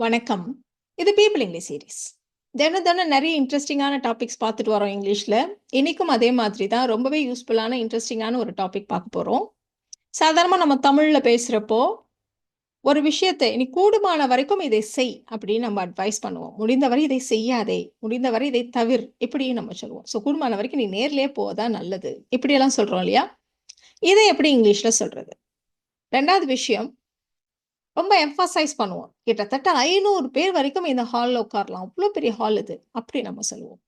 வணக்கம். இது people English series. தினம் நிறைய இன்ட்ரெஸ்டிங்கான டாபிக்ஸ் பார்த்துட்டு வரோம் இங்கிலீஷ்ல. இன்னைக்கும் அதே மாதிரி தான் ரொம்பவே யூஸ்ஃபுல்லான இன்ட்ரெஸ்டிங்கான ஒரு டாபிக் பார்க்க போறோம். சாதாரணமா நம்ம தமிழ்ல பேசுறப்போ ஒரு விஷயத்தை இனி கூடுமான வரைக்கும் இதை செய் அப்படின்னு நம்ம அட்வைஸ் பண்ணுவோம். முடிந்தவரை இதை செய்யாதே, முடிந்தவரை இதை தவிர் இப்படியும் நம்ம சொல்லுவோம். ஸோ கூடுமான வரைக்கும் நீ நேர்லயே போதான் நல்லது இப்படியெல்லாம் சொல்றோம் இல்லையா? இதை எப்படி இங்கிலீஷ்ல சொல்றது? ரெண்டாவது விஷயம், ரொம்ப எம்ஃபசைஸ் பண்ணுவோம். கிட்டத்தட்ட 500 பேர் வரைக்கும் இந்த ஹால்ல உட்காரலாம். அவ்ளோ பெரிய ஹால் இது. அப்படி நம்ம சொல்லுவோம்.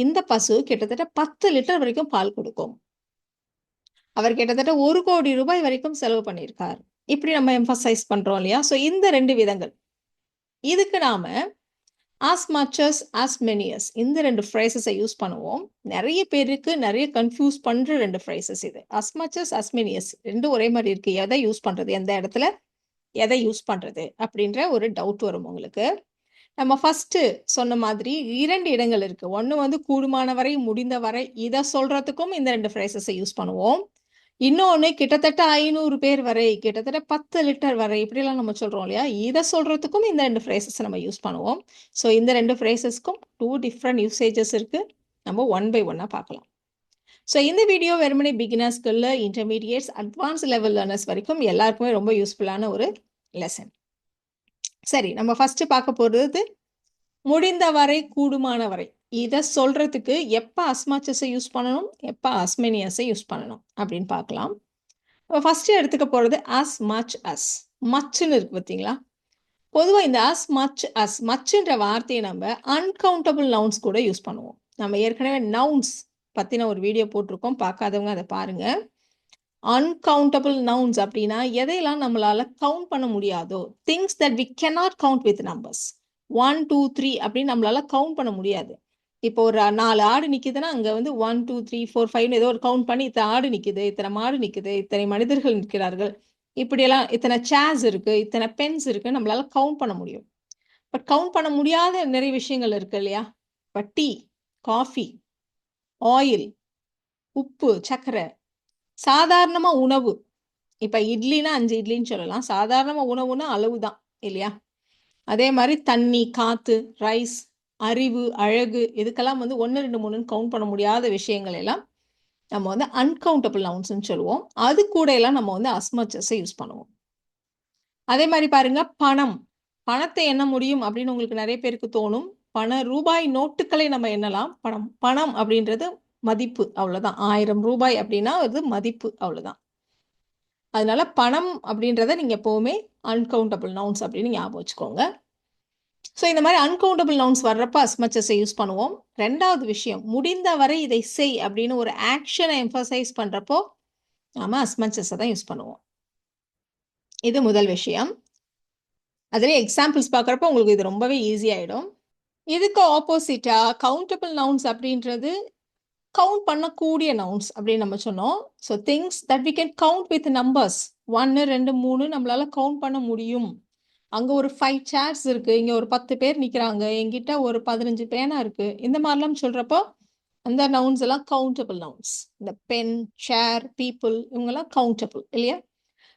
இந்த பசு கிட்டத்தட்ட 10 லிட்டர் வரைக்கும் பால் கொடுக்கும். அவர் கிட்டத்தட்ட 1 கோடி ரூபாய் வரைக்கும் செலவு பண்ணியிருக்கார். இப்படி நம்ம எம்ஃபசைஸ் பண்றோம் இல்லையா? ஸோ இந்த 2 விதங்கள். இதுக்கு நாம as much as many as இந்த 2 ஃப்ரேசஸை யூஸ் பண்ணுவோம். நிறைய பேருக்கு நிறைய கன்ஃபியூஸ் பண்ற 2 ஃப்ரேசஸ் இது. as much as many as 2 ஒரே மாதிரி இருக்கு. எதை யூஸ் பண்றது? எந்த இடத்துல எதை யூஸ் பண்றது அப்படின்ற ஒரு டவுட் வரும் உங்களுக்கு. நம்ம ஃபர்ஸ்ட் சொன்ன மாதிரி 2 இடங்கள் இருக்கு. ஒண்ணு வந்து கூடுமான வரை, முடிந்த வரை இதை சொல்றதுக்கும் இந்த 2 ஃப்ரேசஸை யூஸ் பண்ணுவோம். இன்னொன்னு கிட்டத்தட்ட 500 பேர் வரை, கிட்டத்தட்ட 10 லிட்டர் வரை இப்படிலாம் நம்ம சொல்றோம் இல்லையா? இதை சொல்றதுக்கும் இந்த 2 ஃப்ரேசஸ் நம்ம யூஸ் பண்ணுவோம். ஸோ இந்த 2 ஃப்ரேசஸ்க்கும் 2 டிஃப்ரெண்ட் யூசேஜஸ் இருக்கு. நம்ம ஒன் பை ஒன்னா பார்க்கலாம். ஸோ இந்த வீடியோ வெறுமனே பிகினர்ஸ்க்கு இல்லை, இன்டர்மீடியேட்ஸ், அட்வான்ஸ் லெவல் லேர்னர்ஸ் வரைக்கும் எல்லாருக்குமே ரொம்ப யூஸ்ஃபுல்லான ஒரு லெசன். சரி, நம்ம ஃபர்ஸ்ட் பார்க்க போறது முடிந்த வரை, கூடுமான வரை. இதை சொல்றதுக்கு எப்ப அஸ்மச்சஸை யூஸ் பண்ணணும், எப்ப அஸ்மெனியஸை யூஸ் பண்ணணும் அப்படின்னு பார்க்கலாம். ஃபர்ஸ்ட் எடுத்துக்க போறது as much as. மச்னு இருக்கு பார்த்தீங்களா? பொதுவாக இந்த as much as மச்ன்ற வார்த்தையை நம்ம அன்கவுண்டபிள் நவுன்ஸ் கூட யூஸ் பண்ணுவோம். நம்ம ஏற்கனவே நவுன்ஸ் பத்தின ஒரு வீடியோ போட்டிருக்கோம், பார்க்காதவங்க அதை பாருங்க. அன்கவுண்டபிள் நவுன்ஸ் அப்படின்னா எதையெல்லாம் நம்மளால கவுண்ட் பண்ண முடியாதோ, things that we cannot count with numbers. 1 2 3 அப்படின்னு நம்மளால கவுண்ட் பண்ண முடியாது. இப்போ ஒரு 4 ஆடு நிக்குதுன்னா அங்க வந்து 1 2 3 4 5 ஏதோ ஒரு கவுண்ட் பண்ணி இத்தனை ஆடு நிக்குது, இத்தனை மாடு நிக்குது, இத்தனை மனிதர்கள் நிற்கிறார்கள், இப்படியெல்லாம் இத்தனை சேர்ஸ் இருக்கு, இத்தனை பென்ஸ் இருக்கு நம்மளால கவுண்ட் பண்ண முடியும். பட் கவுண்ட் பண்ண முடியாத நிறைய விஷயங்கள் இருக்கு இல்லையா? இப்போ டீ, காஃபி, ஆயில், உப்பு, சர்க்கரை, சாதாரணமா உணவு. இப்ப இட்லினா 5 இட்லின்னு சொல்லலாம். சாதாரணமா உணவுனா அளவுதான் இல்லையா? அதே மாதிரி தண்ணி, காத்து, ரைஸ், அறிவு, அழகு, இதுக்கெல்லாம் வந்து 1 2 3ன்னு கவுண்ட் பண்ண முடியாத விஷயங்கள் எல்லாம் நம்ம வந்து அன்கவுண்டபிள் நவுன்ஸ்ன்னு சொல்லுவோம். அது கூட எல்லாம் நம்ம வந்து அஸ்மச்சஸை யூஸ் பண்ணுவோம். அதே மாதிரி பாருங்க, பணம். பணத்தை எண்ண முடியும் அப்படின்னு உங்களுக்கு நிறைய பேருக்கு தோணும். ரூபாய் நோட்டுகளை நம்ம எண்ணலாம். பணம் அப்படின்றது மதிப்பு, அவ்வளவுதான். 1000 ரூபாய் அப்படின்னா அது மதிப்பு, அவ்வளவுதான். அதனால பணம் அப்படின்றத நீங்க எப்பவுமே அன்கவுண்டபிள் நவுன்ஸ் அப்படின்னு ஞாபகம் வச்சுக்கோங்க. ஸோ இந்த மாதிரி அன்கவுண்டபிள் நவுன்ஸ் வர்றப்ப அஸ்மச்சஸை யூஸ் பண்ணுவோம். ரெண்டாவது விஷயம், முடிந்த வரை இதை செய் அப்படின்னு ஒரு ஆக்ஷனை எம்பசைஸ் பண்றப்போ நாம அஸ்மச்சஸை தான் யூஸ் பண்ணுவோம். இது முதல் விஷயம். அதுல எக்ஸாம்பிள்ஸ் பார்க்குறப்போ உங்களுக்கு இது ரொம்பவே ஈஸி ஆயிடும். இதுக்கு ஆப்போசிட்டா கவுண்டபிள் நவுன்ஸ் அப்படின்றது கவுண்ட் பண்ணக்கூடிய நவுன்ஸ் அப்படின்னு நம்ம சொன்னோம். So things that we can count with numbers. 1 2 3 நம்மளால கவுண்ட் பண்ண முடியும். அங்க ஒரு 5 சேர்ஸ் இருக்கு, இங்க ஒரு 10 பேர் நிக்கிறாங்க, என்கிட்ட ஒரு 15 பேனா இருக்கு, இந்த மாதிரிலாம் சொல்றப்போ அந்த நவுன்ஸ் எல்லாம் கவுண்டபிள் நவுன்ஸ். இந்த பென், சேர், பீப்புள் இவங்கெல்லாம் கவுண்டபிள் இல்லையா?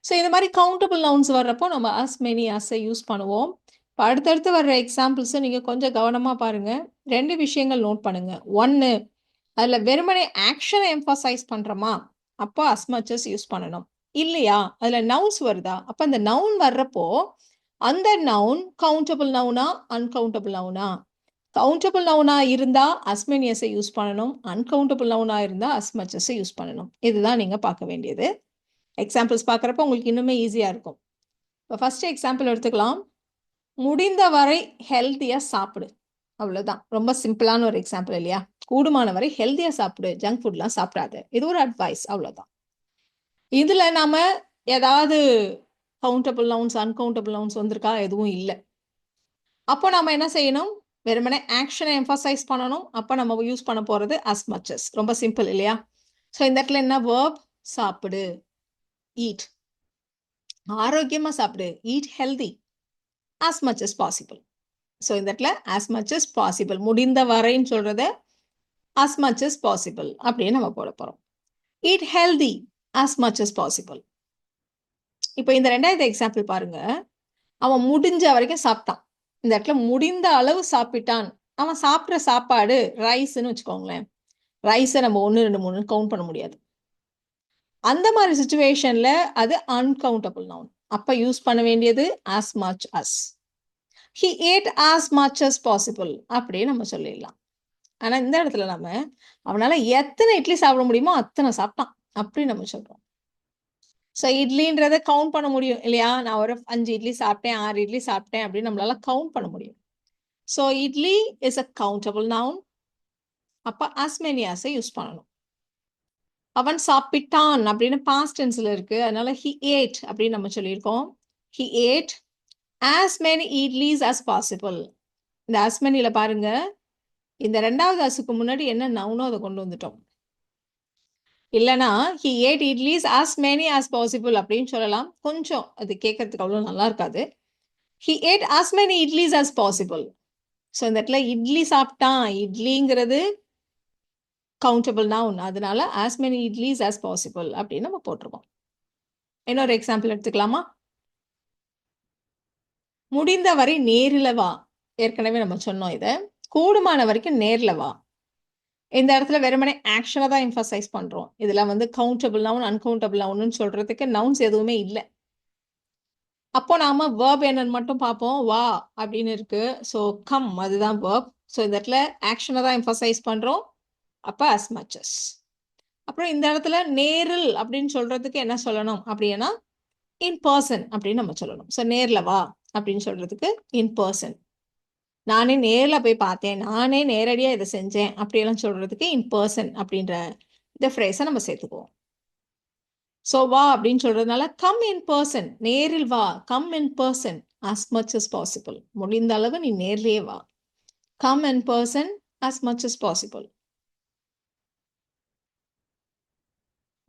ஸோ இந்த மாதிரி கவுண்டபிள் நவுன்ஸ் வர்றப்போ நம்ம as many as யூஸ் பண்ணுவோம். இப்போ அடுத்தடுத்து வர்ற எக்ஸாம்பிள்ஸை நீங்கள் கொஞ்சம் கவனமாக பாருங்க. 2 விஷயங்கள் நோட் பண்ணுங்க. ஒன்று, அதில் வெறுமனே ஆக்ஷனை எம்பசைஸ் பண்ணுறோமா, அப்போ as much as யூஸ் பண்ணணும். இல்லையா, அதில் நவுன்ஸ் வருதா, அப்போ அந்த நவுன் வர்றப்போ அந்த நவுன் கவுண்டபிள் நவுனா அன்கவுண்டபிள் நவுனா? கவுண்டபிள் நவுனா இருந்தா as many as யூஸ் பண்ணணும், அன்கவுண்டபிள் நவுனா இருந்தா as much as யூஸ் பண்ணணும். இதுதான் நீங்க பார்க்க வேண்டியது. எக்ஸாம்பிள்ஸ் பார்க்குறப்ப உங்களுக்கு இன்னுமே ஈஸியா இருக்கும். இப்போ ஃபர்ஸ்ட் எக்ஸாம்பிள் எடுத்துக்கலாம். முடிந்த வரை ஹெல்த்தியா சாப்பிடு, அவ்வளவுதான். ரொம்ப சிம்பிளான ஒரு எக்ஸாம்பிள் இல்லையா? கூடுமான வரை ஹெல்த்தியா சாப்பிடு, ஜங்க் ஃபுட்லாம் சாப்பிடாது, இது ஒரு அட்வைஸ், அவ்வளவுதான். இதுல நாம ஏதாவது கவுண்டபிள் நவுன்ஸ் அன்கவுண்டபிள் நவுன்ஸ் வந்திருக்கா? எதுவும் இல்லை. அப்போ நாம என்ன செய்யணும்? வெறுமனே ஆக்ஷனை எம்பசைஸ் பண்ணணும். அப்போ நம்ம யூஸ் பண்ண போறது as much as. ரொம்ப சிம்பிள் இல்லையா? ஸோ இந்த இடத்துல என்ன verb? சாப்பிடு, eat. ஆரோக்கியமா சாப்பிடு, eat healthy, as much as possible. So இந்த இடத்துல as much as possible, முடிந்த வரைன்னு சொல்றத as much as possible அப்படின்னு நம்ம போட போறோம். eat healthy as much as possible. இப்போ இந்த ரெண்டாவது எக்ஸாம்பிள் பாருங்க. அவன் முடிஞ்ச வரைக்கும் சாப்பிட்டான். இந்த இடத்துல முடிந்த அளவு சாப்பிட்டான். அவன் சாப்பிட்ற சாப்பாடு ரைஸ்ன்னு வச்சுக்கோங்களேன். ரைஸை நம்ம 1, 2, 3 கவுண்ட் பண்ண முடியாது. அந்த மாதிரி சுச்சுவேஷன்ல அது அன்கவுண்டபிள் நவுன். அப்ப யூஸ் பண்ண வேண்டியது as much as. He ate as much as possible அப்படியே நம்ம சொல்லிடலாம். ஆனா இந்த இடத்துல நம்ம அவனால எத்தனை இட்லி சாப்பிட முடியுமோ அத்தனை சாப்பிட்டான் அப்படி நம்ம சொல்றோம். ஸோ இட்லின்றதை கவுண்ட் பண்ண முடியும் இல்லையா? நான் ஒரு 5 இட்லி சாப்பிட்டேன், 6 இட்லி சாப்பிட்டேன் அப்படின்னு நம்மளால கவுண்ட் பண்ண முடியும். So idli is a countable noun. அப்ப as many as யூஸ் பண்ணணும். அவன் சாப்பிட்டான் அப்படின்னு பாஸ்ட் டென்ஸ்ல இருக்கு. அதனால he ate அப்படின்னு நம்ம சொல்லியிருக்கோம். He ate as many idlis as possible. இந்த as manyல பாருங்க, இந்த 2வது அசுக்கு முன்னாடி என்ன நவுனோ அதை கொண்டு வந்துட்டோம். இல்லைன்னா he ate idlis as many as possible அப்படின்னு சொல்லலாம். கொஞ்சம் அது கேட்கறதுக்கு அவ்வளோ நல்லா இருக்காது. He ate as many idlis as possible. So இந்த இடத்துல இட்லி சாப்பிட்டான், இட்லிங்கிறது கவுண்டபிள் நவுன். அதனால as many idlis as possible அப்படின்னு நம்ம போட்டிருக்கோம். இன்னொரு எக்ஸாம்பிள் எடுத்துக்கலாமா? முடிந்தவரை நேரில் வா. ஏற்கனவே நம்ம சொன்னோம் இதை. கூடுமான வரைக்கும் நேரில் வா. இந்த இடத்துல வெறுமனே ஆக்ஷனை தான் எம்பசைஸ் பண்றோம். இதுல வந்து கவுண்டபிள் நவுன், அன்கவுண்டபிள் நவுன்னு சொல்றதுக்கு நவுன்ஸ் எதுவுமே இல்லை. அப்போ நாம வேர்ப் என்னன்னு மட்டும் பார்ப்போம். வா அப்படின்னு இருக்கு. ஸோ கம் அதுதான் வேர்ப். ஸோ இந்த இடத்துல ஆக்ஷனை தான் எம்பசைஸ் பண்றோம். அப்ப as much as. அப்புறம் இந்த இடத்துல நேரில் அப்படின்னு சொல்றதுக்கு என்ன சொல்லணும் அப்படின்னா இன் பர்சன் அப்படின்னு நம்ம சொல்லணும். ஸோ நேரில் வா அப்படின்னு சொல்றதுக்கு இன் பர்சன். நானே நேரில் போய் பார்த்தேன், நானே நேரடியாக இதை செஞ்சேன் அப்படியெல்லாம் சொல்றதுக்கு இன் பர்சன் அப்படின்ற இந்த ஃப்ரேஸை நம்ம சேர்த்துக்குவோம். ஸோ வா அப்படின்னு சொல்றதுனால கம் இன் பர்சன், நேரில் வா, come in person as much as possible. முடிந்த அளவு நீ நேர்லயே வா. Come in person as much as possible.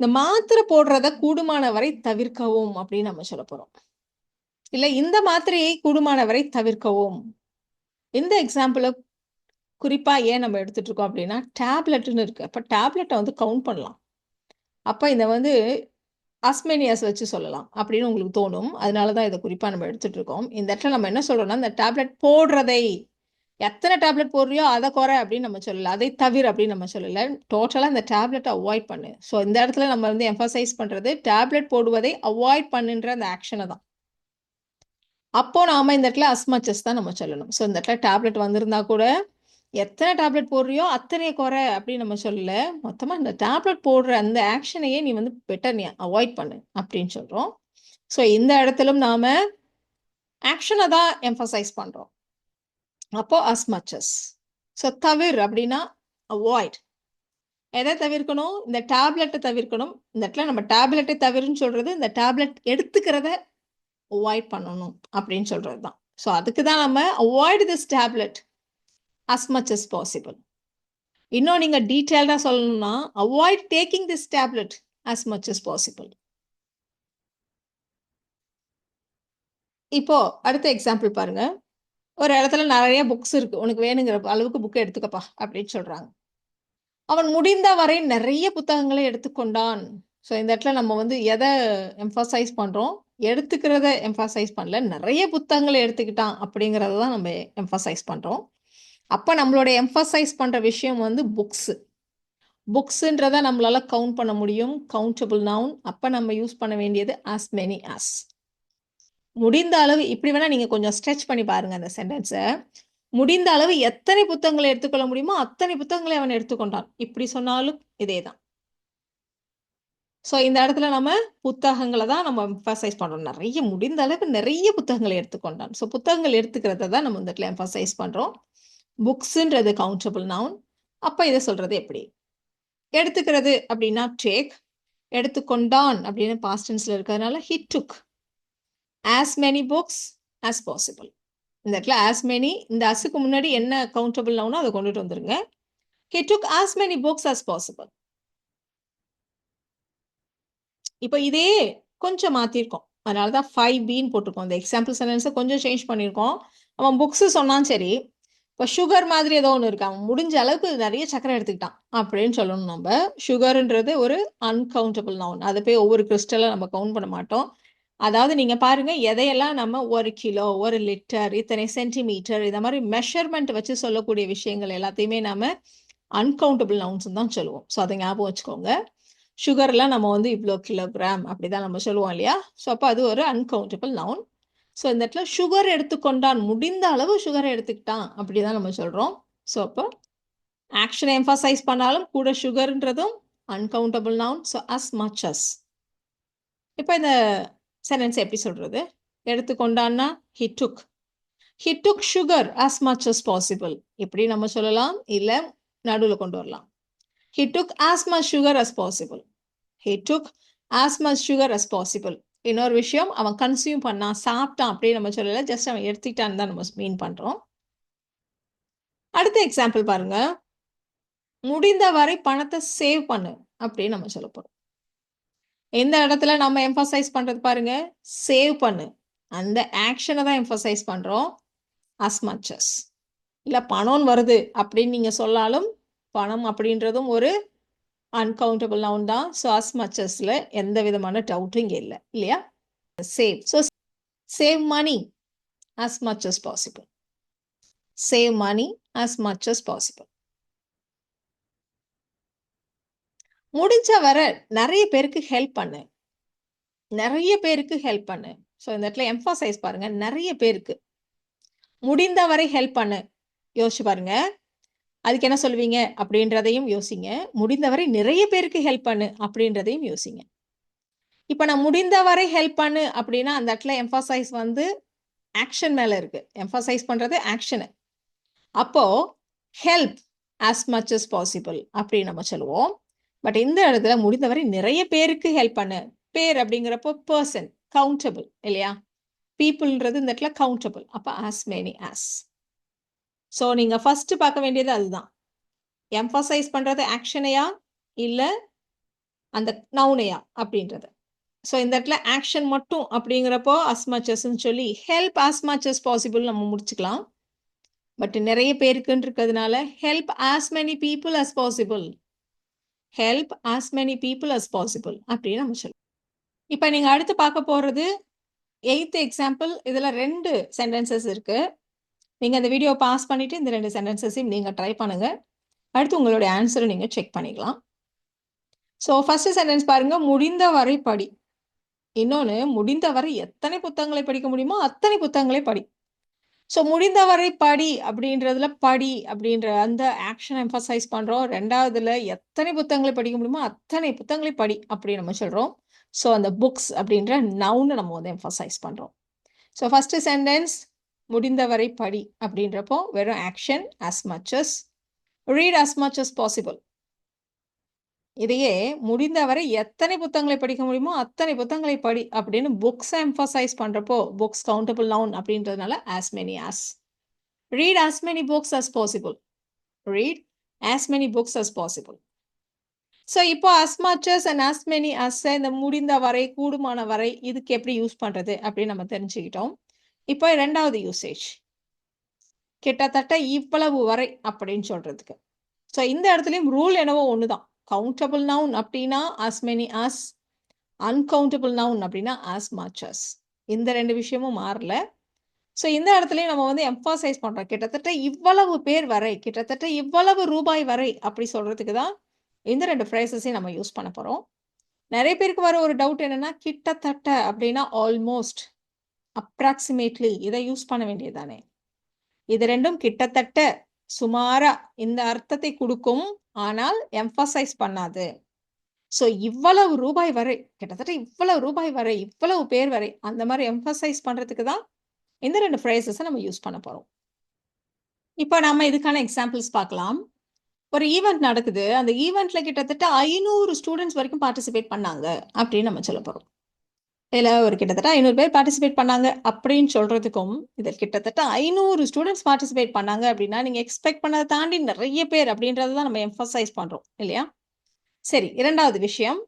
இந்த மாத்திரை போடுறத கூடுமான வரை தவிர்க்கவும் அப்படின்னு நம்ம சொல்ல போறோம். இல்ல இந்த மாத்திரையை கூடுமான வரை தவிர்க்கவும். இந்த எக்ஸாம்பிள குறிப்பா ஏன் நம்ம எடுத்துட்டு இருக்கோம் அப்படின்னா டேப்லெட்னு இருக்கு. அப்ப டேப்லெட்டை வந்து கவுண்ட் பண்ணலாம். அப்ப இதை வந்து அஸ்மேனியாஸ் வச்சு சொல்லலாம் அப்படின்னு உங்களுக்கு தோணும். அதனாலதான் இதை குறிப்பா நம்ம எடுத்துட்டு இருக்கோம். இந்த இடத்துல நம்ம என்ன சொல்றோம்னா இந்த டேப்லெட் போடுறதை எத்தனை டேப்லெட் போடுறியோ அதை குறை அப்படின்னு நம்ம சொல்லல, அதை தவிர அப்படின்னு நம்ம சொல்லல. டோட்டலா இந்த டேப்லெட்டை அவாய்ட் பண்ணு. ஸோ இந்த இடத்துல நம்ம வந்து எம்பசைஸ் பண்றது டேப்லெட் போடுவதை அவாய்ட் பண்ணுன்ற அந்த ஆக்ஷனை தான். அப்போ நாம இந்த இடத்துல அஸ்மச்சஸ் தான் நம்ம சொல்லணும். ஸோ இந்த இடத்துல டேப்லெட் வந்திருந்தா கூட எத்தனை டேப்லெட் போடுறியோ அத்தனையை குறை அப்படின்னு நம்ம சொல்லல. மொத்தமா இந்த டேப்லெட் போடுற அந்த ஆக்ஷனையே நீ வந்து பெட்டர் நீ அவாய்ட் பண்ணு அப்படின்னு சொல்றோம். ஸோ இந்த இடத்திலும் நாம ஆக்ஷனை தான் எம்பசைஸ் பண்றோம். அப்போ as much as. ஸோ தவிர் அப்படின்னா அவாய்ட். எதை தவிர்க்கணும்? இந்த டேப்லெட்டை தவிர்க்கணும். இந்த இடத்துல நம்ம டேப்லெட்டை தவிர்ன்னு சொல்றது இந்த டேப்லெட் எடுத்துக்கிறத அவாய்ட் பண்ணணும் அப்படின்னு சொல்றது தான். ஸோ அதுக்கு தான் நம்ம avoid this tablet as much as possible. இன்னும் நீங்க டீட்டெயில்டா சொல்லணும்னா avoid taking this tablet as much as possible. இப்போ அடுத்த எக்ஸாம்பிள் பாருங்க. ஒரு இடத்துல நிறைய புக்ஸ் இருக்கு, உனக்கு வேணுங்கிற அளவுக்கு புக்கை எடுத்துக்கப்பா அப்படின்னு சொல்றாங்க. அவன் முடிந்த வரை நிறைய புத்தகங்களை எடுத்துக்கொண்டான். ஸோ இந்த இடத்துல நம்ம வந்து எதை எம்பசைஸ் பண்றோம்? எடுத்துக்கிறத எம்பசைஸ் பண்ணல, நிறைய புத்தகங்களை எடுத்துக்கிட்டான் அப்படிங்கிறத தான் நம்ம எம்பசைஸ் பண்றோம். அப்ப நம்மளோட எம்பசைஸ் பண்ற விஷயம் வந்து புக்ஸ். புக்ஸ்ன்றத நம்மளால கவுண்ட் பண்ண முடியும், கவுண்டபிள் நவுன். அப்ப நம்ம யூஸ் பண்ண வேண்டியது as many as. முடிந்த அளவு இப்படி வேணா நீங்க கொஞ்சம் ஸ்ட்ரெச் பண்ணி பாருங்க அந்த சென்டென்ஸை. முடிந்த அளவு எத்தனை புத்தகங்களை எடுத்துக்கொள்ள முடியுமோ அத்தனை புத்தகங்களை அவன் எடுத்துக்கொண்டான். இப்படி சொன்னாலும் இதே தான். ஸோ இந்த இடத்துல நம்ம புத்தகங்களை தான் நம்ம எம்பசைஸ் பண்றோம். நிறைய முடிந்த அளவுக்கு நிறைய புத்தகங்களை எடுத்துக்கொண்டான். ஸோ புத்தகங்கள் எடுத்துக்கிறத தான் நம்ம இந்த இடத்துல எம்பசைஸ் பண்றோம். புக்ஸ்ன்றது கவுண்டபிள் நவுன். அப்ப இதை சொல்றது எப்படி? எடுத்துக்கிறது அப்படின்னா டேக், எடுத்துக்கொண்டான் அப்படின்னு பாஸ்ட் டென்ஸ்ல இருக்கிறதுனால he took as many books as possible. இந்த இடத்துல as many இந்த அசுக்கு முன்னாடி என்ன கவுண்டபிள் நவுனோ அதை கொண்டுட்டு வந்துருங்க. he took as many books as possible. இப்போ இதே கொஞ்சம் மாத்திருக்கோம். அதனாலதான் 5Bன்னு போட்டிருக்கோம். இந்த எக்ஸாம்பிள் சென்டென்ஸை கொஞ்சம் சேஞ்ச் பண்ணியிருக்கோம். அவன் புக்ஸ் சொன்னான் சரி, இப்போ சுகர் மாதிரி ஏதோ ஒன்று இருக்கு, அவன் முடிஞ்ச அளவுக்கு நிறைய சக்கரை எடுத்துக்கிட்டான் அப்படின்னு சொல்லணும். நம்ம சுகர்ன்றது ஒரு அன்கவுண்டபிள் நவுன். அதை போய் ஒவ்வொரு கிறிஸ்டலை நம்ம கவுண்ட் பண்ண மாட்டோம். அதாவது நீங்க பாருங்க, எதையெல்லாம் நம்ம 1 கிலோ, 1 லிட்டர், இத்தனை சென்டிமீட்டர் இந்த மாதிரி மெஷர்மெண்ட் வச்சு சொல்லக்கூடிய விஷயங்கள் எல்லாத்தையுமே நாம அன்கவுண்டபிள் நவுன்ஸ் தான் சொல்லுவோம். ஸோ அதை ஞாபகம் வச்சுக்கோங்க. சுகர்லாம் நம்ம வந்து இவ்வளோ கிலோகிராம் அப்படிதான் நம்ம சொல்லுவோம் இல்லையா? ஸோ அப்போ அது ஒரு அன்கவுண்டபிள் நவுன். ஸோ இந்த இடத்துல சுகர் எடுத்துக்கொண்டான், முடிந்த அளவு சுகர் எடுத்துக்கிட்டான் அப்படிதான் நம்ம சொல்றோம். ஸோ அப்போ ஆக்ஷனை எம்பசைஸ் பண்ணாலும் கூட சுகர்ன்றதும் uncountable noun. So as much as. இப்போ இந்த சென்டென்ஸ் எப்படி சொல்றது? எடுத்துக்கொண்டான்னா he took. He took sugar as much as possible. இப்படி நம்ம சொல்லலாம், இல்ல நடுவுல கொண்டு வரலாம். He took as much sugar as possible. He took as much sugar as possible. இன்னொரு விஷயம், அவன் கன்சியூம் பண்ணான், சாப்பிட்டான் அப்படின்னு நம்ம சொல்லல, ஜஸ்ட் அவன் எடுத்துக்கிட்டான்னு தான் நம்ம மீன் பண்றோம். அடுத்த எக்ஸாம்பிள் பாருங்க. முடிந்த வரை பணத்தை சேவ் பண்ணு அப்படின்னு நம்ம சொல்ல போறோம். இந்த இடத்துல நம்ம எம்பசைஸ் பண்றது பாருங்க, சேவ் பண்ணு, அந்த ஆக்ஷனை தான் எம்பசைஸ் பண்றோம். as much as. இல்ல பணம் வருது அப்படின்னு நீங்க சொன்னாலும் பணம் அப்படின்றதும் ஒரு அன்கவுண்டபிள் நவுன் தான். ஸோ as much asல எந்த விதமான டவுட்டும் இங்கே இல்லை இல்லையா? Save. So save money as much as possible. Save money as much as possible. முடிஞ்ச வரை நிறைய பேருக்கு ஹெல்ப் பண்ணு, நிறைய பேருக்கு ஹெல்ப் பண்ணு. ஸோ இந்த இடத்துல எம்பசைஸ் பாருங்க, நிறைய பேருக்கு. முடிந்த வரை ஹெல்ப் பண்ணு, யோசிச்சு பாருங்க, அதுக்கு என்ன சொல்லுவீங்க அப்படின்றதையும் யோசிங்க. முடிந்தவரை நிறைய பேருக்கு ஹெல்ப் பண்ணு அப்படின்றதையும் யோசிங்க. இப்போ நான் முடிந்தவரை ஹெல்ப் பண்ணு அப்படின்னா அந்த இடத்துல எம்பசைஸ் வந்து ஆக்ஷன் மேல இருக்கு. எம்பசைஸ் பண்றது ஆக்ஷனு. அப்போ help as much as possible அப்படின்னு நம்ம சொல்லுவோம். பட் இந்த இடத்துல முடிந்தவரை நிறைய பேருக்கு ஹெல்ப் பண்ணு. பேர் அப்படிங்கிறப்போ பர்சன், கவுண்டபிள் இல்லையா? பீப்புள்ன்றது இந்த இடத்துல கவுண்டபிள். அப்போ as many as. ஸோ நீங்க ஃபர்ஸ்ட் பார்க்க வேண்டியது அதுதான். எம்பசைஸ் பண்றது ஆக்ஷனையா இல்ல அந்த நவுனையா அப்படின்றது. ஸோ இந்த இடத்துல ஆக்ஷன் மட்டும் அப்படிங்கிறப்போ as much asன்னு சொல்லி help as much as possible நம்ம முடிச்சுக்கலாம். பட் நிறைய பேருக்குன்னு இருக்கிறதுனால help as many people as possible. Help as many people as possible அப்படின்னு நம்ம சொல்லுவோம். இப்போ நீங்க அடுத்து பார்க்க போறது 8th எக்ஸாம்பிள். இதுல 2 சென்டென்சஸ் இருக்கு. நீங்க அந்த வீடியோ பாஸ் பண்ணிட்டு இந்த 2 சென்டென்சஸையும் நீங்க ட்ரை பண்ணுங்க. அடுத்து உங்களுடைய ஆன்சரை நீங்க செக் பண்ணிக்கலாம். ஸோ ஃபர்ஸ்ட் சென்டென்ஸ் பாருங்க, முடிந்த வரை படி. இன்னொன்று, முடிந்தவரை எத்தனை புத்தகங்களை படிக்க முடியுமோ அத்தனை புத்தகங்களை படி. ஸோ முடிந்தவரை படி அப்படின்றதுல படி அப்படின்ற அந்த ஆக்ஷன் எம்பசைஸ் பண்ணுறோம். ரெண்டாவதுல எத்தனை புத்தகங்களை படிக்க முடியுமோ அத்தனை புத்தகங்களை படி அப்படி நம்ம சொல்கிறோம். ஸோ அந்த புக்ஸ் அப்படின்ற நவுனை நம்ம வந்து எம்பசைஸ் பண்ணுறோம். ஸோ ஃபர்ஸ்ட் சென்டென்ஸ் முடிந்தவரை படி அப்படின்றப்போ வெறும் action as much as. read as much as possible. இதையே முடிந்தவரை எத்தனை புத்தகங்களை படிக்க முடியுமோ அத்தனை புத்தகங்களை படி அப்படின்னு புக்ஸ் எம்பசைஸ் பண்றப்போ புக்ஸ் கவுண்டபிள் நவுன் அப்படின்றதுனால as many as. read as many books as possible. read as many books as possible. So இப்போ as much as and as many as இந்த முடிந்த வரை, கூடுமான வரை இதுக்கு எப்படி யூஸ் பண்றது அப்படின்னு நம்ம தெரிஞ்சுக்கிட்டோம். இப்போ ரெண்டாவது யூசேஜ், கிட்டத்தட்ட இவ்வளவு வரை அப்படின்னு சொல்றதுக்கு. ஸோ இந்த இடத்துலயும் ரூல் என்னவோ ஒண்ணுதான். கவுண்டபிள் நவுன் அப்படின்னா as many as, uncountable noun அப்படின்னா as much as. இந்த 2 விஷயமும் மாறல. ஸோ இந்த இடத்துலயும் நம்ம வந்து எம்பசைஸ் பண்றோம், கிட்டத்தட்ட இவ்வளவு பேர் வரை, கிட்டத்தட்ட இவ்வளவு ரூபாய் வரை அப்படி சொல்றதுக்கு தான் இந்த 2 ஃப்ரேசஸையும் நம்ம யூஸ் பண்ண போறோம். நிறைய பேருக்கு வர ஒரு டவுட் என்னன்னா, கிட்டத்தட்ட அப்படின்னா ஆல்மோஸ்ட், அப்ராக்சிமேட்லி இதை யூஸ் பண்ண வேண்டியதானே? இது ரெண்டும் கிட்டத்தட்ட, சுமாரா இந்த அர்த்தத்தை கொடுக்கும், ஆனால் எம்பசைஸ் பண்ணாது. ஸோ இவ்வளவு ரூபாய் வரை, கிட்டத்தட்ட இவ்வளவு ரூபாய் வரை, இவ்வளவு பேர் வரை, அந்த மாதிரி எம்பசைஸ் பண்றதுக்கு தான் இந்த 2 ஃப்ரேசஸை நம்ம யூஸ் பண்ண போறோம். இப்போ நம்ம இதுக்கான எக்ஸாம்பிள்ஸ் பார்க்கலாம். ஒரு ஈவெண்ட் நடக்குது, அந்த ஈவெண்ட்ல கிட்டத்தட்ட 500 ஸ்டூடெண்ட்ஸ் வரைக்கும் பார்ட்டிசிபேட் பண்ணாங்க அப்படின்னு நம்ம சொல்ல போறோம். இதுல ஒரு கிட்டத்தட்ட 500 பேர் பார்ட்டிசிபேட் பண்ணாங்க அப்படின்னு சொல்றதுக்கும், இதில் கிட்டத்தட்ட 500 ஸ்டூடெண்ட்ஸ் பார்ட்டிசிபேட் பண்ணாங்க அப்படின்னா நீங்க எக்ஸ்பெக்ட் பண்ணதை தாண்டி நிறைய பேர் அப்படின்றத தான் நம்ம எம்பசைஸ் பண்றோம் இல்லையா? சரி, இரண்டாவது விஷயம்,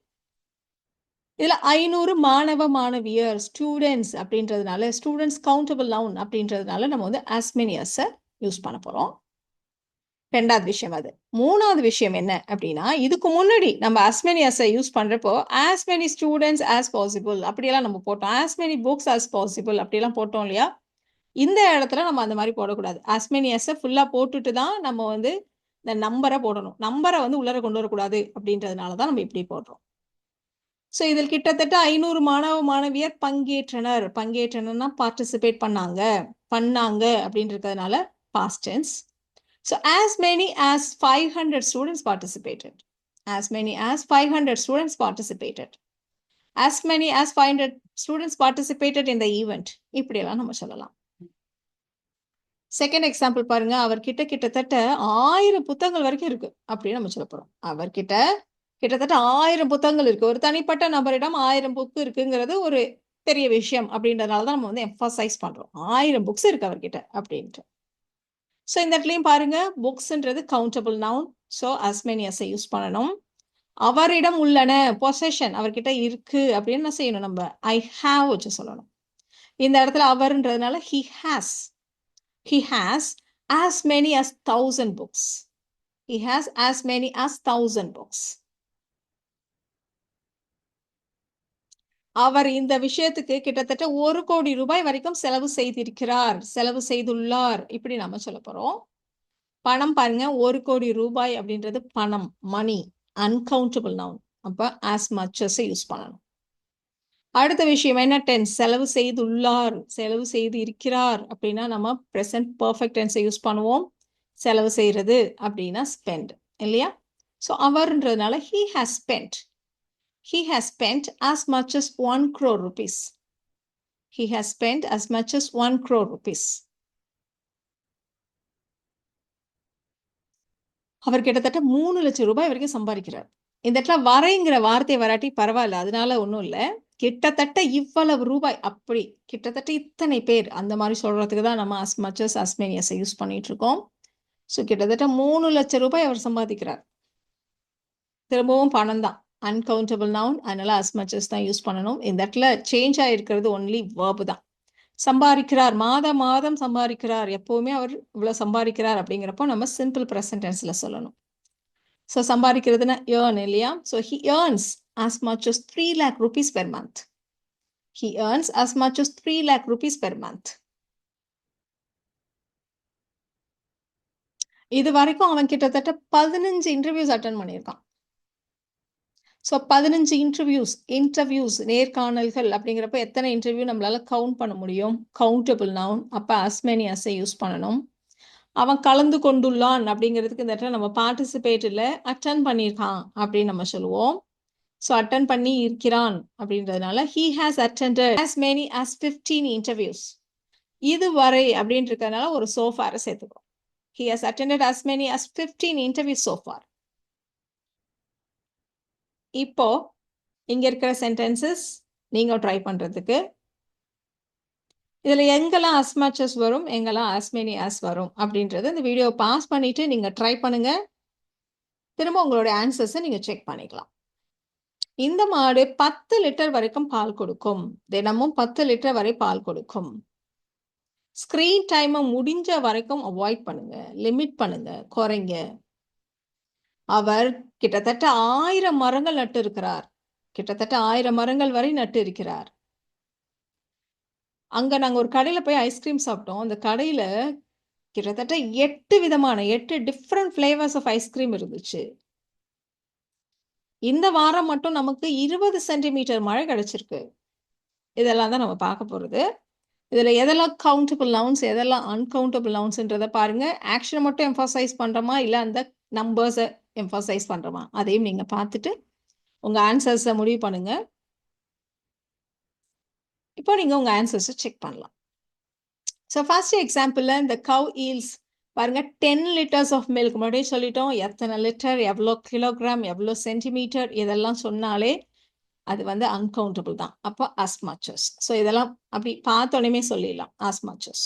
இதுல 500 மாணவ மாணவியர், ஸ்டூடெண்ட்ஸ் அப்படின்றதுனால ஸ்டூடெண்ட்ஸ் கவுண்டபிள் நவுன் அப்படின்றதுனால நம்ம வந்து as many as யூஸ் பண்ண போறோம். ரெண்டாவது விஷயம் அது. மூணாவது விஷயம் என்ன அப்படின்னா, இதுக்கு முன்னாடி நம்ம as many as யூஸ் பண்றப்போ, as many students as possible அப்படியெல்லாம் நம்ம போட்டோம். as many books as possible அப்படியெல்லாம் போட்டோம் இல்லையா? இந்த இடத்துல நம்ம அந்த மாதிரி போடக்கூடாது. as many as ஃபுல்லா போட்டுட்டு தான் நம்ம வந்து இந்த நம்பரை போடணும். நம்பரை வந்து உள்ளர கொண்டு வரக்கூடாது அப்படின்றதுனால தான் நம்ம இப்படி போடுறோம். ஸோ இதில் கிட்டத்தட்ட 500 மாணவ மாணவியர் பங்கேற்றனர். பங்கேற்றனர்னா பார்ட்டிசிபேட் பண்ணாங்க அப்படின்றதுனால past tense. So as many as 500 students participated. As many as 500 students participated. As many as 500 students participated in the event. இப்படியெல்லாம் நம்ம சொல்லலாம். செகண்ட் எக்ஸாம்பிள் பாருங்க. அவர்கிட்ட கிட்டத்தட்ட 1000 புத்தகங்கள் வரைக்கும் இருக்கு அப்படின்னு நம்ம சொல்ல போறோம். அவர்கிட்ட கிட்டத்தட்ட 1000 புத்தகங்கள் இருக்கு. ஒரு தனிப்பட்ட நபரிடம் 1000 புக் இருக்குங்கிறது ஒரு பெரிய விஷயம் அப்படின்றதுனால தான் நம்ம வந்து எம்ஃபசைஸ் பண்றோம். 1000 புக்ஸ் இருக்கு அவர்கிட்ட அப்படின்ட்டு. ஸோ இந்த இடத்துலையும் பாருங்க, புக்ஸ்ன்றது countable noun. So as many as use பண்ணணும். அவரிடம் உள்ளன, பொசஷன் அவர்கிட்ட இருக்கு அப்படின்னு என்ன செய்யணும் நம்ம ஐ ஹாவ் வச்சு சொல்லணும். இந்த இடத்துல அவர்ன்றதுனால he has as many as 1000 books. He has as many as 1000 books. அவர் இந்த விஷயத்துக்கு கிட்டத்தட்ட 1 கோடி ரூபாய் வரைக்கும் செலவு செய்திருக்கிறார், செலவு செய்துள்ளார் இப்படி நம்ம சொல்ல போறோம். பணம் பாருங்க, 1 கோடி ரூபாய் அப்படின்றது பணம், மணி, அன்கவுண்டபிள் நவுன். அப்ப as much as யூஸ் பண்ணணும். அடுத்த விஷயம் என்ன? டென்ஸ். செலவு செய்துள்ளார், செலவு செய்து இருக்கிறார் அப்படின்னா நம்ம present perfect tense யூஸ் பண்ணுவோம். செலவு செய்யறது அப்படின்னா spend இல்லையா? ஸோ அவர்ன்றதுனால he has spent as much as 1 crore rupees. He has spent as much as 1 crore rupees. அவர் கிட்டத்தட்ட 3 லட்சம் ரூபாய் வரைக்கும் சம்பாதிக்கிறார். இந்த இடத்துல வரைங்கிற வார்த்தை வராட்டி பரவாயில்ல, அதனால ஒன்றும் இல்லை. கிட்டத்தட்ட இவ்வளவு ரூபாய், அப்படி கிட்டத்தட்ட இத்தனை பேர் அந்த மாதிரி சொல்றதுக்கு தான் நம்ம as much as many as use பண்ணிட்டு இருக்கோம். ஸோ கிட்டத்தட்ட 3 லட்சம் ரூபாய் அவர் சம்பாதிக்கிறார். திரும்பவும் பணம் தான், அன்கவுண்டபிள் நவுன், அதனால as much as தான் யூஸ் பண்ணணும். இந்த இடத்துல சேஞ்ச் ஆயிருக்கிறது ஒன்லி verb தான். சம்பாதிக்கிறார், மாதம் சம்பாதிக்கிறார், எப்பவுமே அவர் இவ்வளவு சம்பாதிக்கிறார் அப்படிங்கிறப்போ நம்ம சிம்பிள் ப்ரெசன்ட் டென்ஸ்ல சொல்லணும். ஸோ சம்பாதிக்கிறதுனா earn இல்லையா? So he earns as much as 3 lakh rupees per month. He earns as much as 3 lakh rupees per month. இது வரைக்கும் அவன் கிட்டத்தட்ட 15 இன்டர்வியூஸ் அட்டன் பண்ணியிருக்கான். ஸோ 15 இன்டர்வியூஸ் நேர்காணல்கள் அப்படிங்கிறப்ப எத்தனை இன்டர்வியூ நம்மளால கவுண்ட் பண்ண முடியும்? Countable noun. அப்போ as many as யூஸ் பண்ணணும். அவன் கலந்து கொண்டுள்ளான் அப்படிங்கிறதுக்கு இந்த இடத்துல நம்ம பார்ட்டிசிபேட்டில் அட்டன் பண்ணியிருக்கான் அப்படின்னு நம்ம சொல்லுவோம். ஸோ அட்டன் பண்ணி இருக்கிறான் அப்படின்றதுனால he has attended as many as 15 interviews. இதுவரை அப்படின்றதுனால ஒரு so far சேர்த்துக்கிறோம். He has attended as many as 15 interviews so far. இப்போ இங்க இருக்கிற சென்டென்சஸ் நீங்க ட்ரை பண்றதுக்கு இதுல எங்கெல்லாம் as much as வரும், எங்கெல்லாம் as many as வரும் அப்படின்றது இந்த வீடியோ பாஸ் பண்ணிட்டு நீங்க ட்ரை பண்ணுங்க. திரும்ப உங்களுடைய ஆன்சர்ஸை நீங்க செக் பண்ணிக்கலாம். இந்த மாடு 10 லிட்டர் வரைக்கும் பால் கொடுக்கும். தினமும் 10 லிட்டர் வரை பால் கொடுக்கும். ஸ்கிரீன் டைமை முடிஞ்ச வரைக்கும் அவாய்ட் பண்ணுங்க, லிமிட் பண்ணுங்க, குறைங்க. அவர் கிட்டத்தட்ட 1000 மரங்கள் நட்டு இருக்கிறார். கிட்டத்தட்ட 1000 மரங்கள் வரை நட்டு இருக்கிறார். அங்க நாங்க ஒரு கடையில போய் ஐஸ்கிரீம் சாப்பிட்டோம். அந்த கடையில கிட்டத்தட்ட 8 டிஃப்ரெண்ட் ஃபிளேவர்ஸ் ஆஃப் ஐஸ்கிரீம் இருந்துச்சு. இந்த வாரம் மட்டும் நமக்கு 20 சென்டிமீட்டர் மழை கிடைச்சிருக்கு. இதெல்லாம் தான் நம்ம பார்க்க போறது. இதுல எதெல்லாம் கவுண்டபிள் நவுன்ஸ், எதெல்லாம் அன்கவுண்டபிள் நவுன்ஸ்ன்றதை பாருங்க. ஆக்ஷனை மட்டும் எம்ஃபசைஸ் பண்றோமா, இல்ல அந்த நம்பர்ஸை எம்ஃபசைஸ் பண்றோமா, அதையும் நீங்க பார்த்துட்டு உங்க ஆன்சர்ஸை முடிவு பண்ணுங்க. இப்போ நீங்க உங்க ஆன்சர்ஸை செக் பண்ணலாம். ஸோ ஃபர்ஸ்ட் எக்ஸாம்பிள்ல இந்த கவ் ஈல்ஸ் பாருங்க, 10 liters ஆஃப் மில்க். முன்னாடியே சொல்லிட்டோம், எத்தனை லிட்டர், எவ்வளோ கிலோகிராம், எவ்வளோ சென்டிமீட்டர், இதெல்லாம் சொன்னாலே அது வந்து அன்கவுண்டபிள் தான். அப்போ as much as. ஸோ இதெல்லாம் அப்படி பார்த்தோன்னே சொல்லிடலாம் as much as.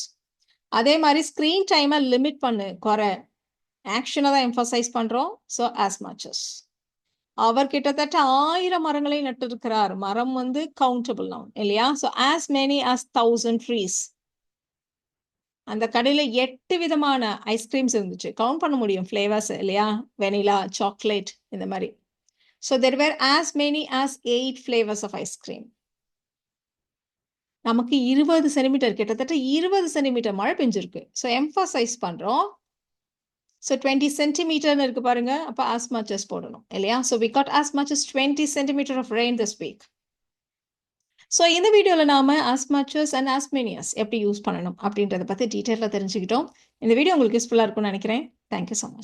அதே மாதிரி ஸ்க்ரீன் டைமை லிமிட் பண்ணு, குறை. ஆக்ஷனை தான் எம்ஃபசைஸ் பண்றோம். So as much as. அவர் கிட்டத்தட்ட 1000 மரங்களை நட்டு இருக்கிறார். மரம் வந்து கவுண்டபிள் நவுன் இல்லையா? So as many as 1000 trees. அந்த கடையில 8 விதமான ஐஸ்கிரீம்ஸ் இருந்துச்சு. கவுண்ட் பண்ண முடியும் ஃப்ளேவர்ஸ் இல்லையா? வெனிலா, சாக்லேட் இந்த மாரி. So there were as many as 8 flavors of ice cream. நமக்கு 20 சென்டிமீட்டர் கிட்டத்தட்ட 20 சென்டிமீட்டர் மழை பெஞ்சிருக்கு. ஸோ எம்ஃபசைஸ் பண்றோம். ஸோ 20 சென்டிமீட்டர்னு இருக்கு பாருங்க. அப்போ as much as போடணும் இல்லையா? So we got as much as 20 centimeter of rain this week. So இந்த வீடியோவில் நாம as much as and as many as எப்படி யூஸ் பண்ணணும் அப்படின்றத பற்றி டீட்டெயிலாக தெரிஞ்சுக்கிட்டோம். இந்த வீடியோ உங்களுக்கு யூஸ்ஃபுல்லாக இருக்கும்னு நினைக்கிறேன். Thank you so much.